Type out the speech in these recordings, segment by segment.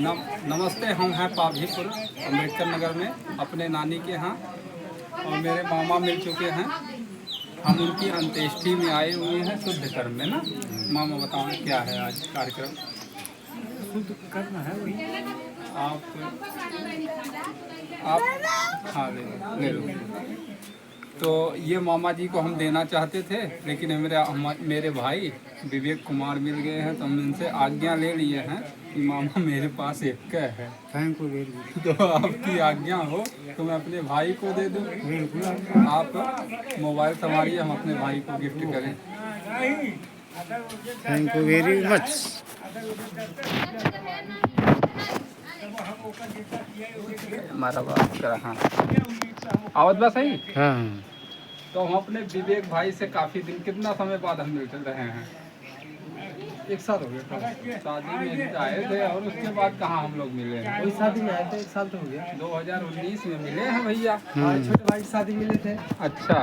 नमस्ते। हम हैं पाभीपुर अम्बेडकर नगर में अपने नानी के यहाँ, और मेरे मामा मिल चुके हैं। हम उनकी अंत्येष्टि में आए हुए हैं शुद्ध कर्म में ना। मामा बताओ क्या है आज कार्यक्रम? शुद्ध कर्म है वही। आप हाँ ले लो। तो ये मामा जी को हम देना चाहते थे, लेकिन मेरे भाई विवेक कुमार मिल गए हैं, तो हम इनसे आज्ञा ले लिए हैं कि मामा मेरे पास एक है। Thank you very much. तो आपकी आज्ञा हो तो मैं अपने भाई को दे दूं। आप मोबाइल संभालिए, हम अपने भाई को गिफ्ट करें। Thank you very much. हमारा बात करा। हाँ आवाज बस सही। हाँ तो हम अपने विवेक भाई से काफी दिन, कितना समय बाद हम मिल रहे हैं? एक साल हो गया। शादी में आए थे और उसके बाद कहाँ हम लोग मिले हैं? वही शादी में आए थे, 1 साल तो हो गया। 2019 में मिले हैं भैया। हमारे छोटे भाई की शादी मिले थे। अच्छा,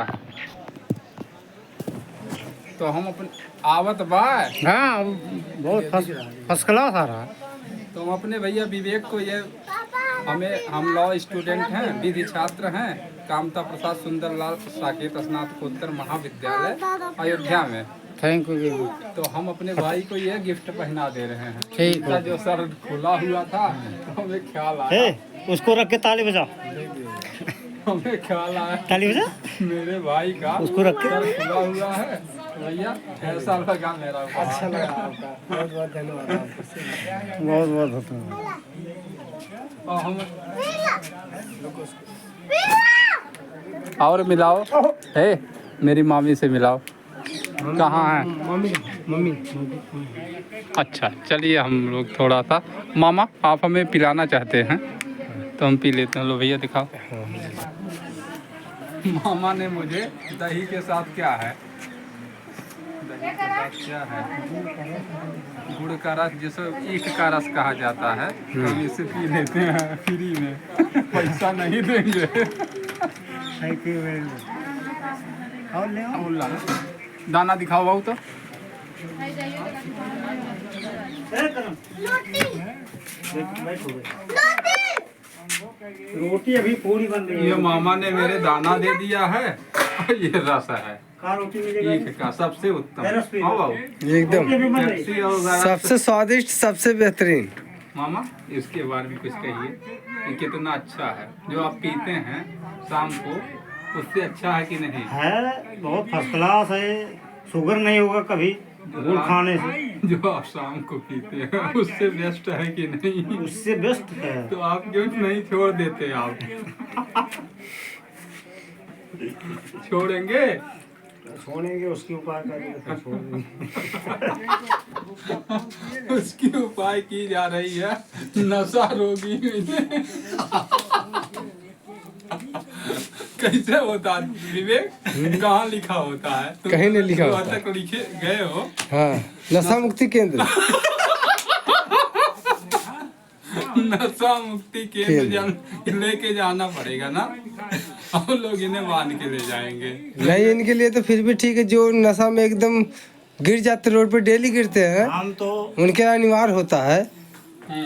तो हम अपने आवत बाय। हाँ बहुत फर्स्ट क्लास आ रहा है। तो हम अपने भैया विवेक को हम लॉ स्टूडेंट हैं, विधि छात्र हैं, कामता प्रसाद सुंदरलाल साकेत स्नातकोत्तर महाविद्यालय अयोध्या में। Thank you very much. तो हम अपने भाई को ये गिफ्ट पहना दे रहे हैं। ठीक है। इनका जो सर खुला हुआ था तो हमें ख्याल आया। उसको रख के ताली बजाओ। हमें ख्याल आया ताली बजा। मेरे भाई का उसको रख के सर खुला हुआ है, तो भैया ऐसा लगा मेरा। अच्छा लगा आपका, बहुत बहुत धन्यवाद आपको। बहुत बहुत धन्यवाद। और हम और मिलाओ है, मेरी मामी से मिलाओ। कहाँ है? Mummy mummy. अच्छा चलिए, हम लोग थोड़ा सा, मामा आप हमें पिलाना चाहते हैं तो हम पी लेते हैं। लो भैया दिखाओ। मामा ने मुझे दही के साथ क्या है, दही के साथ क्या है, गुड़ का रस, जिसे ईख का रस कहा जाता है, तो हम इसे पी लेते हैं फ्री में। पैसा नहीं देंगे। Thank you very much. और ले आओ। और ला दाना दिखाओ बाबू। तो रोटी अभी पूरी बन रही है। ये मामा ने मेरे दाना दे दिया है और ये रस है कहाँ रोटी मिलेगा? ईख का, सबसे उत्तम। हाँ बाबू, एकदम पेप्सी और गारा सबसे स्वादिष्ट, सबसे बेहतरीन। मामा इसके बारे में कुछ कहिए कि कितना अच्छा है जो आप पीते हैं शाम को, उससे अच्छा है कि नहीं? है बहुत फर्स्ट क्लास है। शुगर नहीं होगा कभी गुड़ खाने से। जो आप शाम को पीते हैं उससे बेस्ट है कि नहीं? उससे बेस्ट है। तो आप क्यों नहीं छोड़ देते? आप छोड़ेंगे? छोड़ेंगे, उसकी उपाय करेंगे फिर छोड़ देंगे। उसकी उपाय की जा रही है नशा रोगी में। कैसे होता है विवेक? कहाँ लिखा होता है? तुम कहीं नहीं लिखा होता। तक लिखे गए हो? हाँ, नशा मुक्ति केंद्र। नशा मुक्ति केंद्र लेके जाना पड़ेगा ना। हम लोग इन्हें बांध के ले जाएंगे। नहीं, इनके लिए तो फिर भी ठीक है, जो नशा में एकदम गिर जाते, रोड पे डेली गिरते हैं, हम तो उनके अनिवार्य होता है।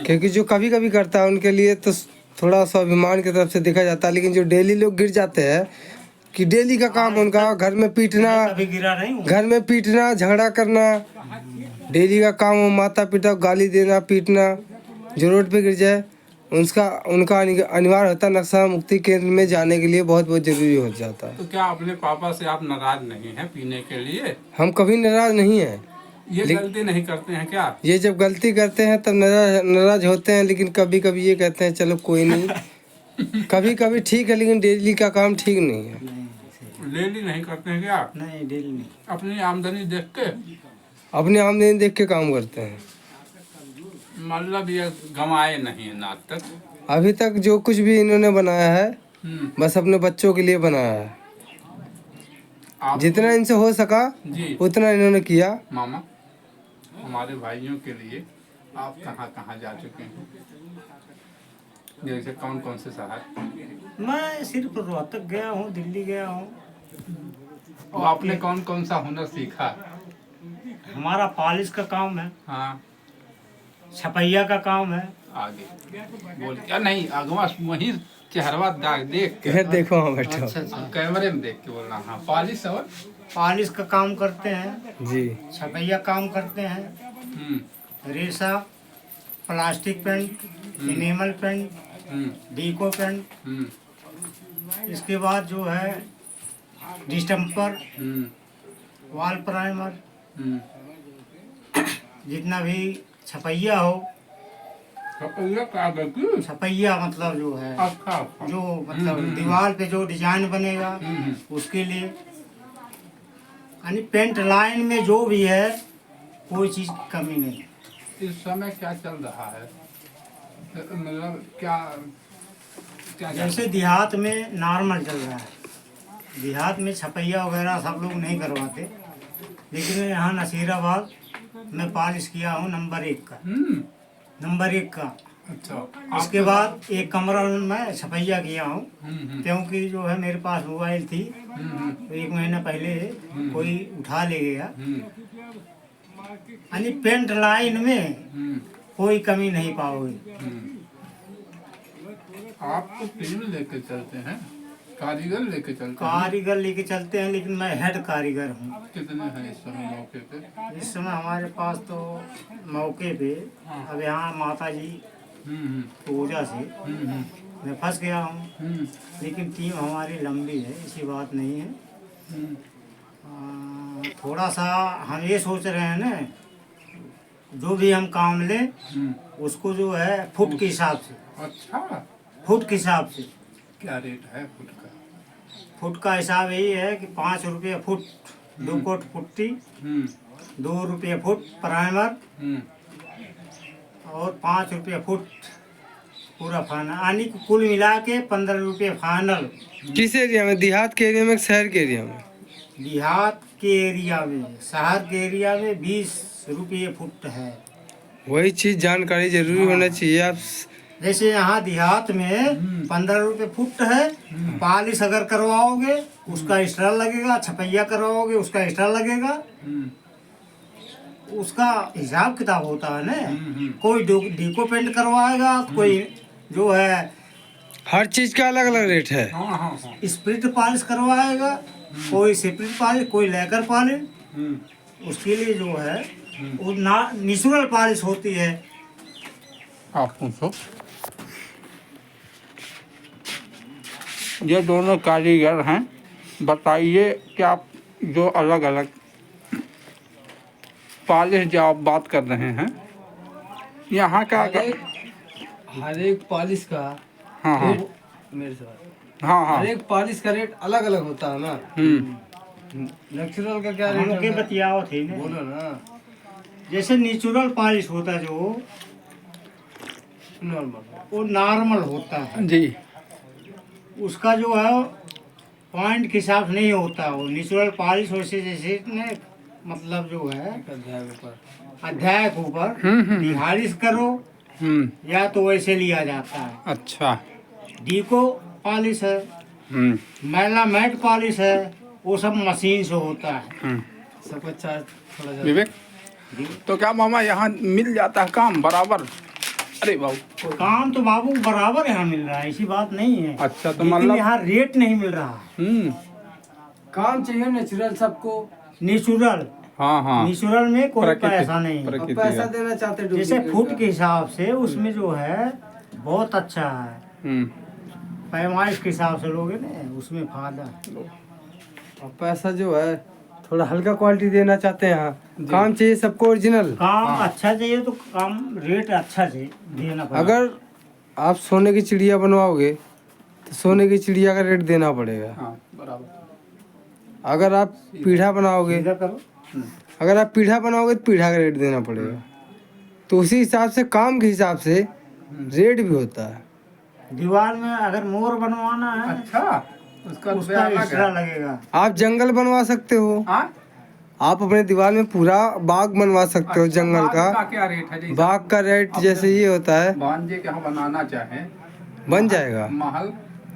क्योंकि जो कभी कभी करता है उनके लिए तो थोड़ा स्वाभिमान की तरफ से देखा जाता है। लेकिन जो डेली लोग गिर जाते हैं, कि डेली का काम उनका घर में पीटना, कभी गिरा नहीं हूँ। घर में पीटना, झगड़ा करना, डेली का काम हो, माता पिता को गाली देना, पीटना, जो रोड पे गिर जाए उनका अनिवार्य होता है नशा मुक्ति केंद्र में जाने के लिए, बहुत बहुत जरूरी हो जाता है। तो क्या अपने पापा से आप नाराज नहीं हैं पीने के लिए? हम कभी नाराज नहीं हैं। ये गलती नहीं करते हैं क्या? ये जब गलती करते हैं तब नाराज होते हैं, लेकिन कभी कभी ये कहते हैं चलो कोई नहीं। कभी कभी ठीक है, लेकिन डेली का काम ठीक नहीं है। डेली नहीं करते हैं क्या? नहीं डेली नहीं। अपनी आमदनी देख के, अपनी आमदनी देख के काम करते हैं। मतलब ये गंवाए नहीं ना तक। अभी तक जो कुछ भी इन्होंने बनाया है बस अपने बच्चों के लिए बनाया है। आप जितना इनसे हो सका जी उतना इन्होंने किया। मामा, हमारे भाइयों के लिए आप कहाँ कहाँ जा चुके हैं? जैसे कौन कौन से शहर? मैं सिर्फ रोहतक गया हूँ, दिल्ली गया हूँ। और आपने कौन कौन सा हुनर सीखा? हमारा पॉलिश का काम है, हाँ, छपैया का काम है, आगे बोल क्या नहीं अगवा वही चेहरवा देख के ये देखो हाँ बैठो कैमरे में देख के बोलना। हाँ पॉलिश और पॉलिश का काम करते हैं, जी। छपैया काम करते हैं, रेशा, plastic paint, enamel paint, Duco paint, इसके बाद जो है डिस्टेम्पर, वॉल प्राइमर, जितना भी छपैया हो, छपैया मतलब जो है जो मतलब दीवार पे जो डिजाइन बनेगा उसके लिए, यानी पेंट लाइन में जो भी है कोई चीज की कमी नहीं। इस समय क्या चल रहा है मतलब क्या क्या जैसे देहात में नॉर्मल चल रहा है, देहात में छपैया वगैरह सब लोग नहीं करवाते, लेकिन यहाँ नसीराबाद में पॉलिश किया हूँ नंबर 1 का, नंबर 1 का। अच्छा उसके बाद एक कमरा में मैं छपैया किया हूँ, क्योंकि जो है मेरे पास मोबाइल थी तो 1 महीना पहले कोई उठा ले गया, यानी पेंट लाइन में कोई कमी नहीं पाओगे। आप तो फिल्म लेके चलते हैं, कारीगर लेके चलते हैं। कारीगर लेके चलते हैं, लेकिन मैं हेड कारीगर हूँ। कितने हैं इस समय मौके पे? इस समय हमारे पास तो मौके पे अब यहाँ माता जी पूजा से मैं फंस गया हूँ, लेकिन टीम हमारी लंबी है, ऐसी बात नहीं है। थोड़ा सा हम ये सोच रहे हैं ना, जो भी हम काम लें उसको जो है फुट के हिसाब से। अच्छा फुट के हिसाब से क्या रेट है फुट का? फुट का हिसाब यही है कि 5 रुपये फुट 2 कोट पुट्टी, 2 रुपये फुट प्राइमर और 5 रुपये फुट पूरा फाइनल, यानी कि कुल मिला के 15 रुपये फाइनल। किस एरिया में, देहात के एरिया में, शहर के एरिया में? देहात के एरिया में, शहर के एरिया में 20 रुपये फुट है। वही चीज जानकारी जरूरी होना चाहिए। आप जैसे यहाँ देहात में 15 रुपये फुट है, पॉलिश अगर करवाओगे उसका एक्स्ट्रा लगेगा, छपैया करवाओगे उसका एक्स्ट्रा लगेगा, उसका हिसाब किताब होता है ना। कोई डीको पेंट करवाएगा, कोई जो है हर चीज का अलग अलग रेट है। स्प्रिट पॉलिश करवाएगा, कोई सेपरेट पॉलिश, कोई लेकर पॉलिश, उसके लिए जो है वो नेचुरल पॉलिश होती है। आप पूछो। ये दोनों कारीगर हैं, बताइए कि आप जो अलग अलग पॉलिश जो आप बात कर रहे हैं यहाँ का हर एक पॉलिश का हाँ हाँ मेरे साथ हाँ हाँ हर एक पॉलिश का रेट अलग अलग होता है ना। नेचुरल का क्या रेट हमके बतियाओ थे ना, बोलो ना। जैसे नेचुरल पॉलिश होता है जो नॉर्मल वो नॉर्मल होता है, जी उसका जो है पॉइंट के हिसाब से नहीं होता। वो नेचुरल पॉलिश वैसे जैसे ने मतलब जो है अध्याय के ऊपर दिहाड़िश करो या तो वैसे लिया जाता है। अच्छा डीको पॉलिश है, मैला मैट पॉलिश है, वो सब मशीन से होता है। सबका चार्ज थोड़ा ज्यादा। विवेक तो क्या मामा यहाँ मिल जाता है काम बराबर? अरे बाबू काम तो बाबू बराबर यहाँ मिल रहा है, ऐसी बात नहीं है। अच्छा तो लेकिन मतलब यहाँ रेट नहीं मिल रहा है। काम चाहिए नेचुरल सबको। नेचुरल हाँ हाँ नेचुरल में कोई पैसा नहीं है। प्रकृति अब पैसा का। देना चाहते जैसे फुट के हिसाब से उसमें जो है बहुत अच्छा है, पैमाइश के हिसाब से लोगे ना उसमें फायदा है। और पैसा जो है थोड़ा हल्का क्वालिटी देना चाहते हैं। यहाँ काम चाहिए सबको ओरिजिनल। काम अच्छा चाहिए तो काम रेट अच्छा चाहिए देना पड़ेगा। अगर आप सोने की चिड़िया बनवाओगे तो सोने की चिड़िया का रेट देना पड़ेगा। हाँ बराबर। अगर आप पीढ़ा बनाओगे सीधा करो। अगर आप पीढ़ा बनाओगे तो पीढ़ा का रेट देना पड़ेगा। तो उसी हिसाब से काम के हिसाब से रेट भी होता है। दीवार में अगर मोर बनवाना है अच्छा उसका उसका एक्स्ट्रा लगेगा। आप जंगल बनवा सकते हो, आप अपने दीवार में पूरा बाग बनवा सकते हो। जंगल का क्या रेट है? बाग का रेट जैसे ये होता है भांजे के यहाँ बनाना चाहे बन जाएगा। महल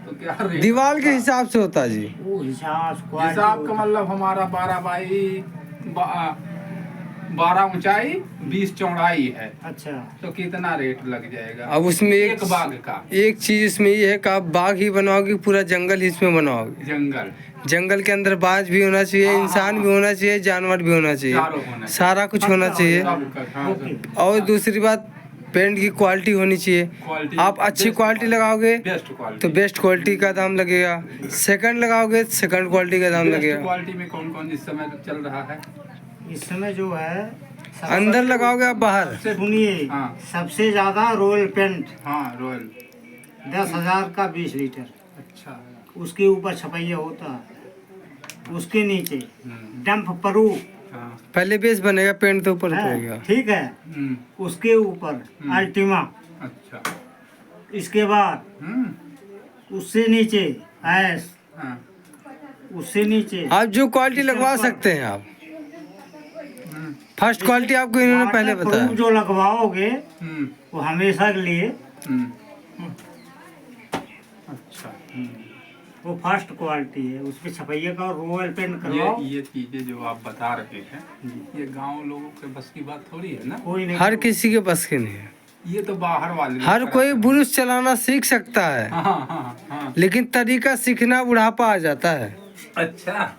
तो क्या रेट? दीवार के हिसाब से होता है जी। वो हिसाब हिसाब का मतलब हमारा 12 बाई 12 ऊंचाई 20 चौड़ाई है, अच्छा। तो कितना रेट लग जाएगा? अब उसमें एक बाग का एक चीज इसमें ये है कि आप बाग ही बनवाओगे, पूरा जंगल ही इसमें बनवाओगे। जंगल, जंगल के अंदर बाज भी होना चाहिए, हाँ, इंसान हाँ, भी होना चाहिए, जानवर भी होना चारों होना चाहिए, चाहिए। सारा कुछ होना चाहिए। हाँ, ओके। और दूसरी बात, पेंट की क्वालिटी होनी चाहिए। क्वालिटी आप अच्छी क्वालिटी लगाओगे बेस्ट तो क्वालिटी। बेस्ट क्वालिटी का दाम लगेगा, सेकंड लगाओगे तो सेकंड क्वालिटी का दाम बेस्ट लगेगा। क्वालिटी में कौन कौन इस समय चल रहा है? इस समय जो है अंदर लगाओगे आप बाहर? सुनिए, हाँ। सबसे ज्यादा रॉयल पेंट हाँ, रॉयल। 10,000 का 20 लीटर। अच्छा। उसके ऊपर छपैया होता है, उसके नीचे डंप परू हाँ। पहले बेस बनेगा, पेंट तो ऊपर है, उतरेगा। ठीक है। हम्म, उसके ऊपर अल्टीमा, अच्छा। इसके बाद उससे नीचे ऐस, हाँ। उससे नीचे आप जो क्वालिटी लगवा सकते हैं आप, फर्स्ट क्वालिटी आपको इन्होंने पहले वाटरप्रूफ बताया। जो लगवाओगे हम्म, वो हमेशा के लिए हम्म। अच्छा। वो फर्स्ट क्वालिटी है, उसपे छपैया का रॉयल पेंट करवाओ। ये चीजें जो आप बता रहे हैं, ये गांव लोगों के बस की बात थोड़ी है ना। कोई नहीं हर किसी के बस के नहीं है, ये तो बाहर वाले लोग हर कराते कोई हैं। बुरुश चलाना सीख सकता है, हाँ, हाँ, हाँ। लेकिन तरीका सीखना बुढ़ापा आ जाता है। अच्छा।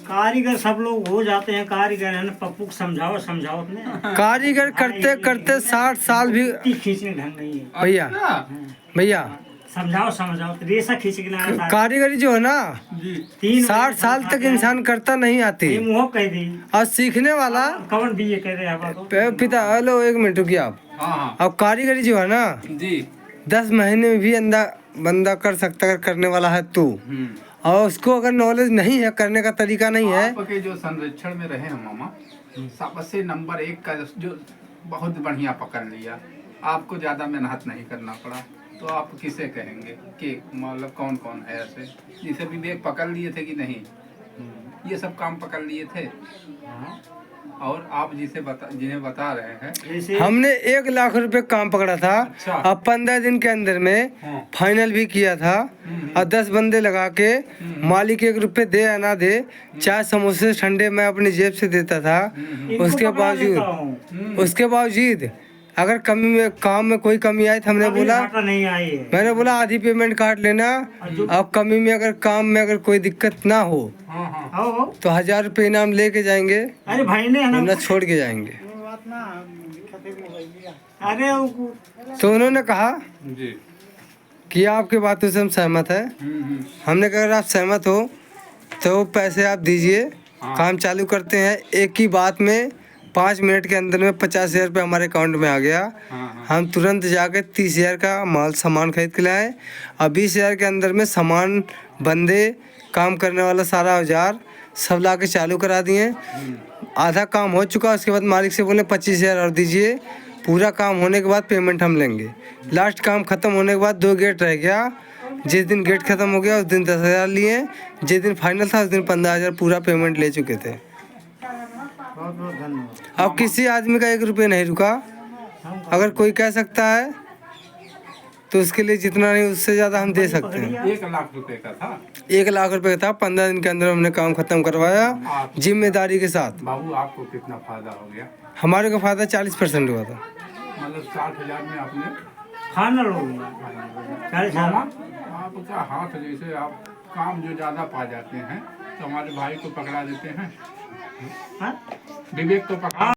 कारीगर सब लोग हो जाते हैं कारीगर, है ना। पप्पू को समझाओ समझाओ अपने, कारीगर करते करते 60 साल भी। खींचने ढंग नहीं है। भैया अच्छा। भैया, समझाओ समझाओ, रेसा खींच के लाना सारा। कारीगरी जो है ना, जी। 60 साल तक इंसान करता नहीं आती, ये मुँह कह दी और सीखने वाला कौन भी ये कह रहे हैं आपको। पिता। हेलो, एक मिनट रुकिए आप। हाँ, हाँ। अब कारीगरी जो है ना, जी। 10 महीने में भी बंदा कर सकता, अगर करने वाला है तू। और उसको अगर नॉलेज नहीं है, करने का तरीका नहीं है। आपके जो संरक्षण में रहे हैं मामा, सबसे नंबर 1 का जो बहुत बढ़िया पकड़ लिया, आपको ज्यादा मेहनत नहीं करना पड़ा, तो आप किसे कहेंगे कि मतलब कौन कौन है ऐसे जिसे विवेक पकड़ लिए थे कि नहीं? ये सब काम पकड़ लिए थे। और आप जिन्हें बता रहे हैं, जैसे हमने 1 लाख रुपए काम पकड़ा था। अच्छा। अब 15 दिन के अंदर में फाइनल भी किया था, और 10 बंदे लगा के मालिक 1 रुपए दे या ना दे, 4 समोसे ठंडे मैं अपनी जेब से देता था। इनको उसके पकड़ा लेता बावजूद हूँ। अगर कमी में काम में कोई कमी आई तो हमने कभी बोला, घाटा नहीं आई है। मैंने बोला आधी पेमेंट काट लेना। अब कमी में अगर काम में अगर कोई दिक्कत ना हो हाँ, हाँ। आओ, तो 1000 रुपए इनाम लेके जाएंगे, अरे भाई ने है ना, वरना छोड़ के जाएंगे। अरे तो उन्होंने कहा जी। कि आपकी बातों से हम सहमत है। हमने कहा अगर आप सहमत हो तो पैसे आप दीजिए, काम चालू करते हैं। एक ही बात में 5 मिनट के अंदर में 50,000 रुपये हमारे अकाउंट में आ गया। हम तुरंत जाके 30,000 का सामान खरीद के लाए, और 20,000 के अंदर में सामान, बंदे, काम करने वाला सारा औजार सब ला के चालू करा दिए। आधा काम हो चुका, उसके बाद मालिक से बोले 25,000 और दीजिए। पूरा काम होने के बाद पेमेंट हम लेंगे। लास्ट काम ख़त्म होने के बाद 2 गेट रह गया। जिस दिन गेट ख़त्म हो गया उस दिन 10,000 लिए, जिस दिन फाइनल था उस दिन 15,000 पूरा पेमेंट ले चुके थे। बहुत बहुत धन्यवाद। अब किसी आदमी का 1 रुपये नहीं रुका। अगर कोई कह सकता है तो उसके लिए जितना नहीं उससे ज़्यादा हम दे सकते हैं। 1 लाख रुपए का था। 1 लाख रुपए था। 15 दिन के अंदर हमने काम खत्म करवाया, जिम्मेदारी के साथ। बाबू आपको कितना फायदा हो गया? हमारे को फायदा 40% हुआ था। मतलब 60,000 में आपने फाइनल हो गया 40,000। आपका हाथ जैसे आप काम जो ज्यादा पा जाते हैं तो हमारे भाई को पकड़ा देते हैं, हाँ? विवेक को पकड़ा